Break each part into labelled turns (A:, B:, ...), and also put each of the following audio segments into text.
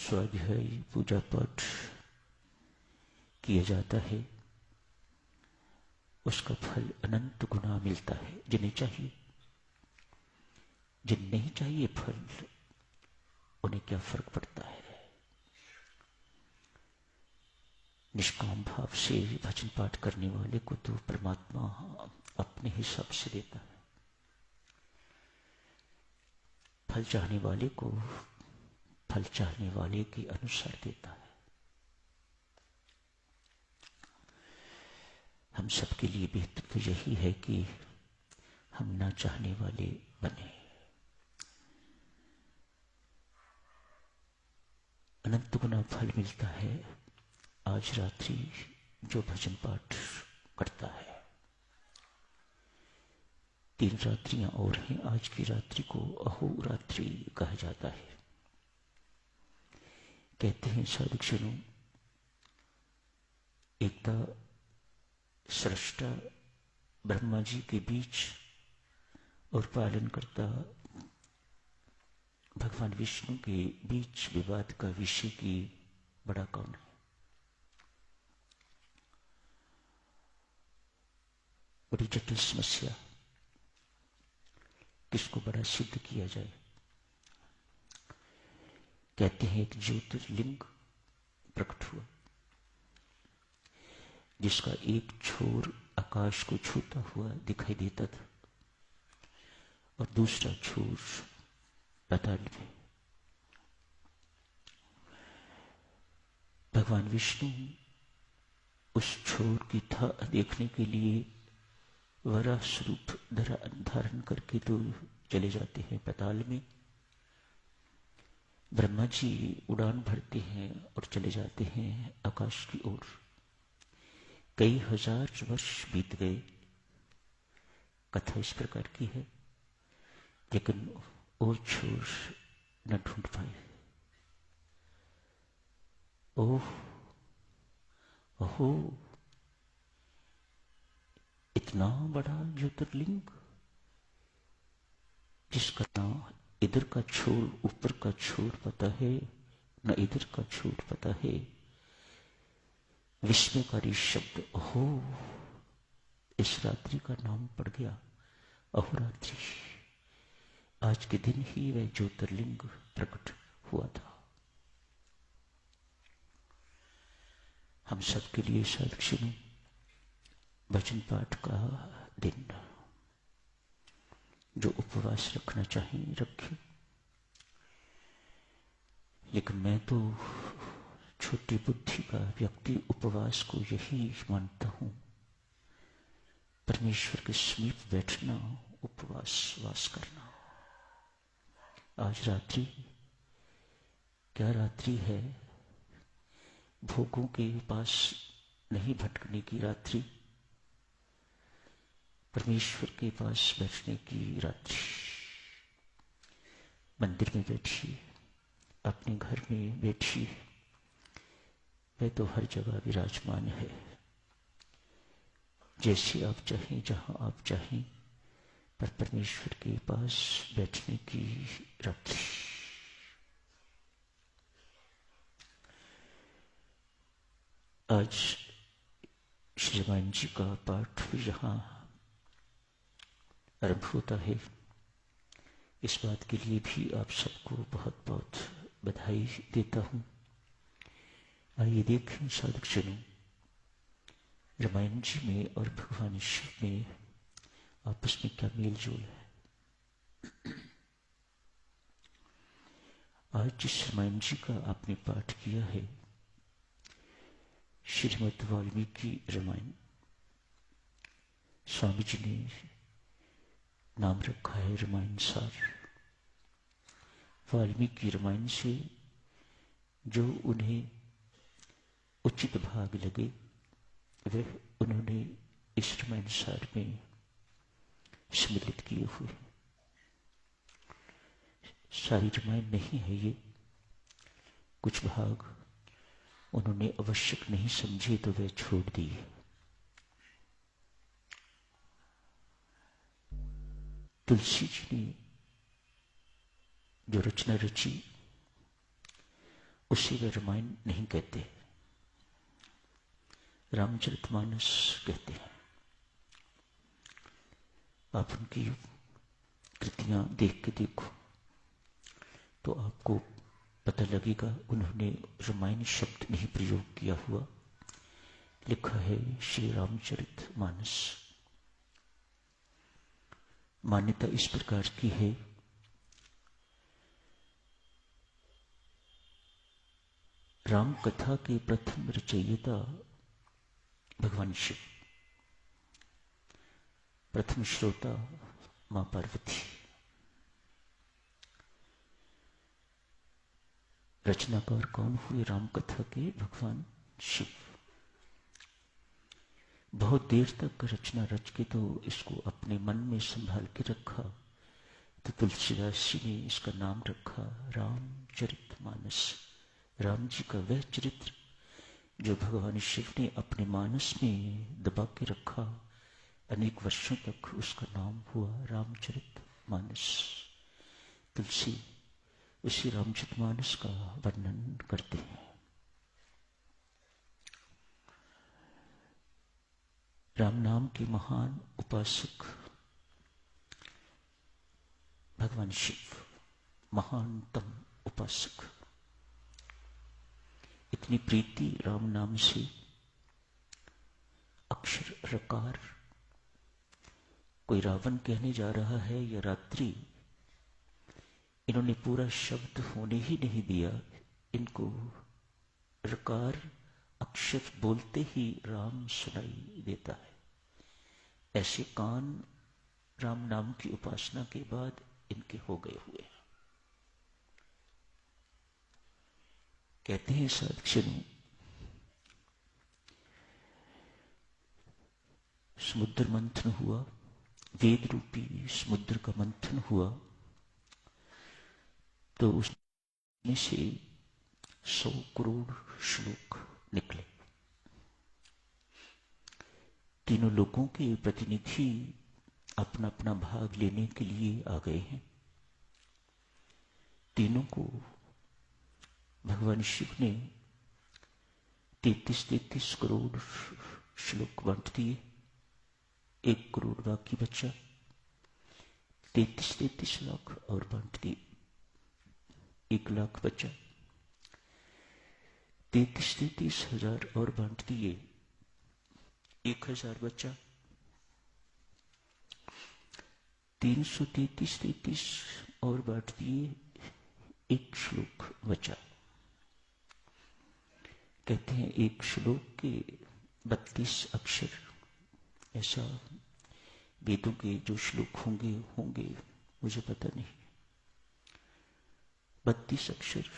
A: स्वाध्याय पूजा पाठ किया जाता है, उसका फल अनंत गुना मिलता है। जिन्हें चाहिए, जिन्हें नहीं चाहिए फल, उन्हें क्या फर्क पड़ता है। निष्काम भाव से भजन पाठ करने वाले को तो परमात्मा अपने हिसाब से देता है, फल चाहने वाले को फल चाहने वाले के अनुसार देता है। हम सबके लिए बेहतर तो यही है कि हम ना चाहने वाले बने। अनंत गुना फल मिलता है आज रात्रि जो भजन पाठ करता है। 3 रात्रियां और हैं। आज की रात्रि को अहोरात्रि कहा जाता है। कहते हैं साधक जनों, एकता सृष्टा ब्रह्मा जी के बीच और पालन करता भगवान विष्णु के बीच विवाद का विषय की बड़ा कौन है। बड़ी जटिल समस्या, किसको बड़ा सिद्ध किया जाए। कहते हैं एक ज्योतिर्लिंग प्रकट हुआ जिसका एक छोर आकाश को छूता हुआ दिखाई देता था और दूसरा छोर पाताल में। भगवान विष्णु उस छोर की था देखने के लिए वराह स्वरूप धारण करके तो चले जाते हैं पाताल में। ब्रह्मा जी उड़ान भरते हैं और चले जाते हैं आकाश की ओर। कई हजार वर्ष बीत गए। कथा इस प्रकार की है, लेकिन वो छोर न ढूंढ पाए। ओह ओहो, इतना बड़ा ज्योतिर्लिंग जिसका ना इधर का छोर ऊपर का छोर पता है, न इधर का छोर पता है। विस्मयकारी शब्द अहो, इस रात्रि का नाम पड़ गया अहोरात्रि। आज के दिन ही वह ज्योतिर्लिंग प्रकट हुआ था। हम सबके लिए साधक भजन पाठ का दिन, जो उपवास रखना चाहिए रखें। लेकिन मैं तो छोटी बुद्धि का व्यक्ति उपवास को यही मानता हूं, परमेश्वर के समीप बैठना, उपवास वास करना। आज रात्रि क्या रात्रि है, भोगों के पास नहीं भटकने की रात्रि, परमेश्वर के पास बैठने की रात्रि। मंदिर में बैठिए, अपने घर में बैठिए, वह तो हर जगह विराजमान है। जैसे आप चाहें, जहां आप चाहें, पर परमेश्वर के पास बैठने की रात्रि। आज श्री रामायण जी का पाठ यहां आरंभ होता है। इस बात के लिए भी आप सबको बहुत बहुत बधाई देता हूं। आइए देखें साधक जनों, रामायण जी में और भगवान शिव में आपस में क्या मेल जोल है। आज जिस रामायण जी का आपने पाठ किया है, श्रीमद् वाल्मीकि रामायण, स्वामी जी ने नाम रखा है रामायण सार। वाल्मीकि रामायण से जो उन्हें उचित भाग लगे वह उन्होंने इस रामायण सार में सम्मिलित किए हुए। सारी रामायण नहीं है ये, कुछ भाग उन्होंने आवश्यक नहीं समझे तो वह छोड़ दिए। तुलसी जी ने जो रचना रची उसे वे रामायण नहीं कहते, रामचरितमानस कहते हैं। आप उनकी कृतियां देख के देखो तो आपको पता लगेगा उन्होंने रामायण शब्द नहीं प्रयोग किया हुआ, लिखा है श्री रामचरितमानस। मान्यता इस प्रकार की है, राम कथा के प्रथम रचयिता भगवान शिव, प्रथम श्रोता मां पार्वती, रचनाकार कौन हुए राम कथा के? भगवान शिव। बहुत देर तक रचना रच के तो इसको अपने मन में संभाल के रखा, तो तुलसीदास जी ने इसका नाम रखा रामचरितमानस। राम जी का वह चरित्र जो भगवान शिव ने अपने मानस में दबा के रखा, अनेक वर्षों तक उसका नाम हुआ रामचरितमानस। तुलसी उसी रामचरितमानस का वर्णन करते हैं। राम नाम के महान उपासक भगवान शिव, महानतम उपासक। इतनी प्रीति राम नाम से, अक्षर रकार। कोई रावण कहने जा रहा है या रात्रि, इन्होंने पूरा शब्द होने ही नहीं दिया, इनको रकार अक्षर बोलते ही राम सुनाई देता है। ऐसे कान राम नाम की उपासना के बाद इनके हो गए हुए हैं। कहते हैं साधुजनों, समुद्र मंथन हुआ, वेद रूपी समुद्र का मंथन हुआ, तो उसमें से 100 करोड़ श्लोक निकले। तीनों लोगों के प्रतिनिधि अपना अपना भाग लेने के लिए आ गए हैं। तीनों को भगवान शिव ने 33 करोड़ श्लोक बांट दिए। 1 करोड़ बाकी बचा, 33 लाख और बांट दिए, 1 लाख बचा। 33 हजार और बांट दिए, 1000 बचा। 333 और बांट दिए, 1 श्लोक बचा। कहते हैं एक श्लोक के 32 अक्षर, ऐसा वेदों के जो श्लोक होंगे मुझे पता नहीं। 32 अक्षर,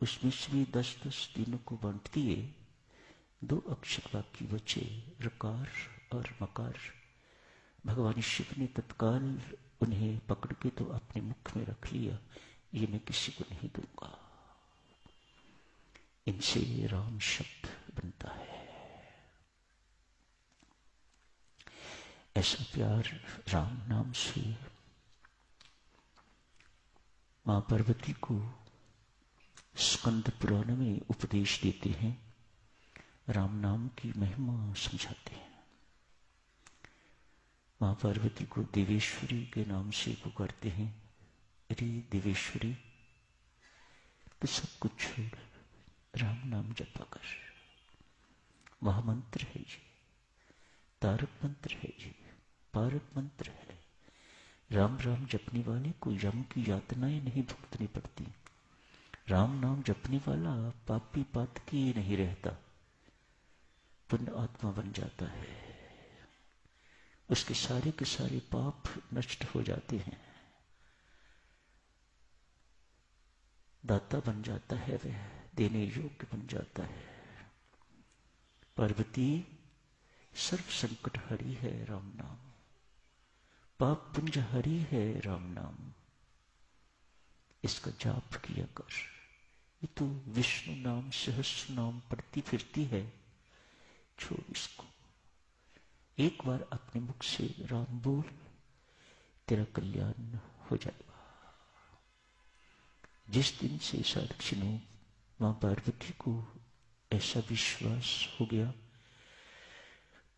A: उसमें से 10 तीनों को बांट दिए, 2 अक्षर बाकी बचे, रकार और मकार। भगवान शिव ने तत्काल उन्हें पकड़ के तो अपने मुख में रख लिया, ये मैं किसी को नहीं दूंगा। इनसे राम शब्द बनता है। ऐसा प्यार राम नाम से मां पार्वती को स्कंद पुराण में उपदेश देते हैं, राम नाम की महिमा समझाते हैं। मां पार्वती को देवेश्वरी के नाम से पुकारते हैं। अरे देवेश्वरी, तो सब कुछ छोड़ राम नाम जपा कर। महामंत्र है ये, तारक मंत्र है ये, पारक मंत्र है। राम राम जपने वाले को यम की यातनाएं नहीं भुगतनी पड़ती। राम नाम जपने वाला पापी पातकी नहीं रहता, पुण्य आत्मा बन जाता है। उसके सारे के सारे पाप नष्ट हो जाते हैं, दाता बन जाता है, वह देने योग्य बन जाता है। पार्वती सर्व संकट हरी है राम नाम, पाप पुंज हरी है राम नाम। इसका जाप किया कर। ये तो विष्णु नाम सहस्र नाम पढ़ती फिरती है, छोड़ इसको। एक बार अपने मुख से राम बोल, तेरा कल्याण हो जाएगा। जिस दिन से साधक मां पार्वती को ऐसा विश्वास हो गया,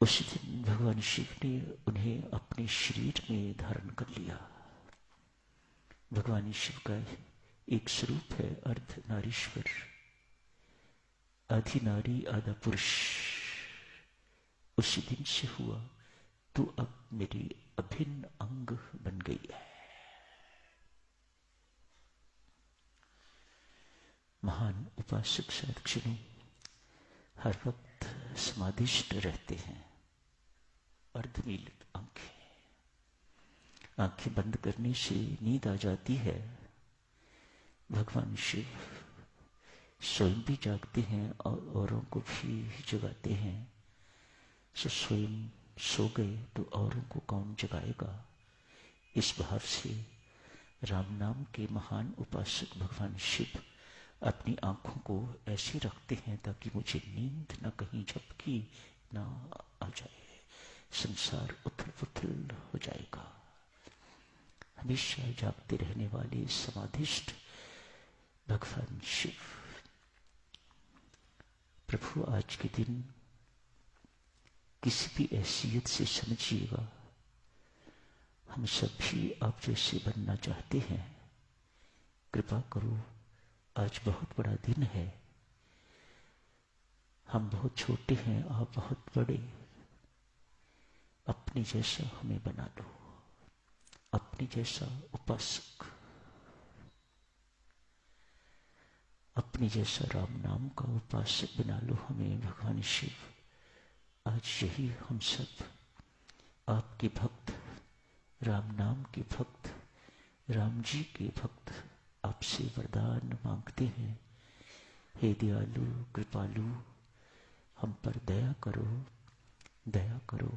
A: उसी दिन भगवान शिव ने उन्हें अपने शरीर में धारण कर लिया। भगवान शिव का एक स्वरूप है अर्ध नारीश्वर, आधी नारी आधा पुरुष। उसी दिन से हुआ, तू अब मेरी अभिन्न अंग बन गई है। महान उपासक साधक हर वक्त समाधिस्थ रहते हैं। अर्धमीलित आंखें बंद करने से नींद आ जाती है। भगवान शिव स्वयं भी जागते हैं और औरों को भी जगाते हैं। सो स्वयं सो गए तो औरों को कौन जगाएगा। इस भाव से राम नाम के महान उपासक भगवान शिव अपनी आंखों को ऐसे रखते हैं ताकि मुझे नींद न कहीं झपकी न आ जाए, संसार उथल पुथल हो जाएगा। हमेशा जागते रहने वाले समाधिस्थ भगवान शिव। प्रभु आज के दिन किसी भी हैसियत से समझिएगा, हम सभी आप जैसे बनना चाहते हैं। कृपा करो, आज बहुत बड़ा दिन है। हम बहुत छोटे हैं, आप बहुत बड़े। अपने जैसा हमें बना लो, अपने जैसा उपासक, अपने जैसा राम नाम का उपासक बना लो हमें भगवान शिव। आज यही हम सब आपके भक्त, राम नाम के भक्त, राम जी के भक्त आपसे वरदान मांगते हैं। हे दयालु कृपालु, हम पर दया करो, दया करो।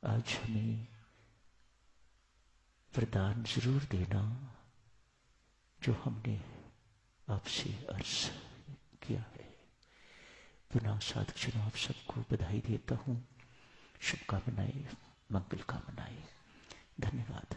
A: आज हमें वरदान जरूर देना जो हमने आपसे अर्ज किया है। पुनः साधक आप सबको बधाई देता हूँ, शुभकामनाएं, मंगल कामनाएं। धन्यवाद।